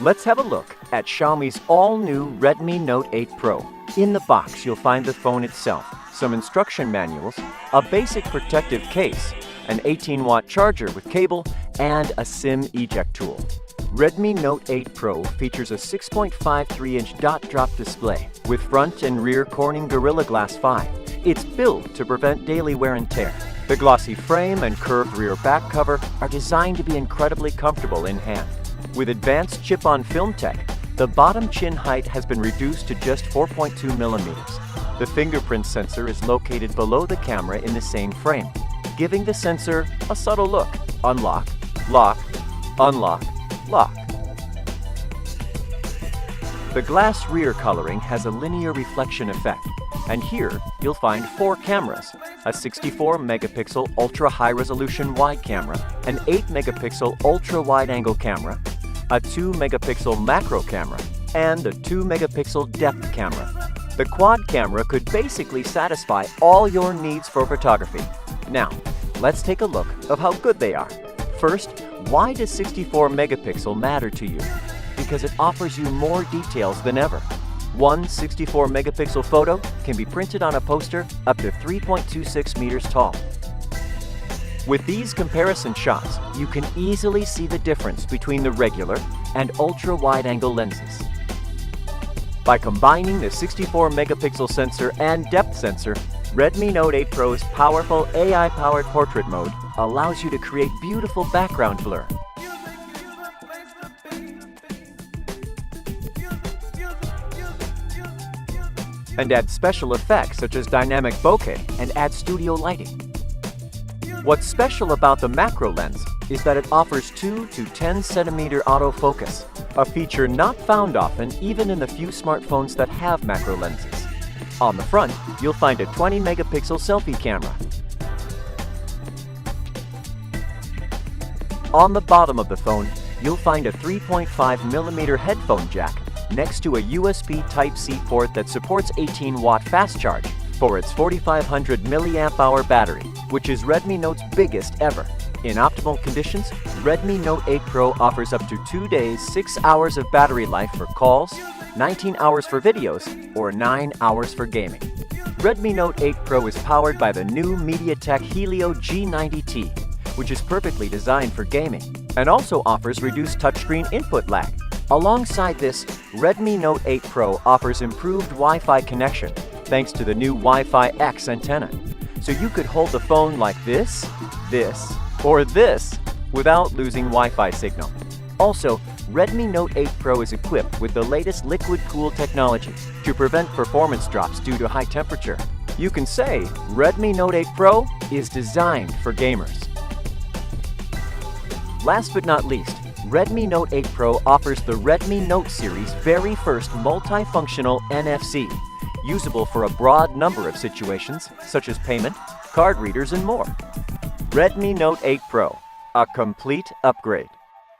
Let's have a look at Xiaomi's all-new Redmi Note 8 Pro. In the box, you'll find the phone itself, some instruction manuals, a basic protective case, an 18-watt charger with cable, and a SIM eject tool. Redmi Note 8 Pro features a 6.53-inch dot-drop display with front and rear Corning Gorilla Glass 5. It's built to prevent daily wear and tear. The glossy frame and curved rear back cover are designed to be incredibly comfortable in hand. With advanced chip-on film tech, the bottom chin height has been reduced to just 4.2 millimeters. The fingerprint sensor is located below the camera in the same frame, giving the sensor a subtle look. Unlock, lock, unlock, lock. The glass rear coloring has a linear reflection effect, and here you'll find 4 cameras: a 64-megapixel ultra-high-resolution wide camera, an 8-megapixel ultra-wide-angle camera, a 2-megapixel macro camera, and a 2-megapixel depth camera. The quad camera could basically satisfy all your needs for photography. Now, let's take a look of how good they are. First, why does 64 megapixel matter to you? Because it offers you more details than ever. One 64 megapixel photo can be printed on a poster up to 3.26 meters tall. With these comparison shots, you can easily see the difference between the regular and ultra-wide-angle lenses. By combining the 64 megapixel sensor and depth sensor, Redmi Note 8 Pro's powerful AI-powered portrait mode allows you to create beautiful background blur. And add special effects such as dynamic bokeh and add studio lighting. What's special about the macro lens is that it offers 2 to 10 centimeter autofocus, a feature not found often even in the few smartphones that have macro lenses. On the front, you'll find a 20 megapixel selfie camera. On the bottom of the phone, you'll find a 3.5 millimeter headphone jack next to a USB Type-C port that supports 18-watt fast charge for its 4500 milliamp hour battery, which is Redmi Note's biggest ever. In optimal conditions, Redmi Note 8 Pro offers up to 2 days, 6 hours of battery life for calls, 19 hours for videos, or 9 hours for gaming. Redmi Note 8 Pro is powered by the new MediaTek Helio G90T, which is perfectly designed for gaming, and also offers reduced touchscreen input lag. Alongside this, Redmi Note 8 Pro offers improved Wi-Fi connection thanks to the new Wi-Fi X antenna. So you could hold the phone like this, or this without losing Wi-Fi signal. Also, Redmi Note 8 Pro is equipped with the latest liquid cool technology to prevent performance drops due to high temperature. You can say Redmi Note 8 Pro is designed for gamers. Last but not least, Redmi Note 8 Pro offers the Redmi Note series' very first multifunctional NFC, usable for a broad number of situations such as payment, card readers, and more. Redmi Note 8 Pro, a complete upgrade.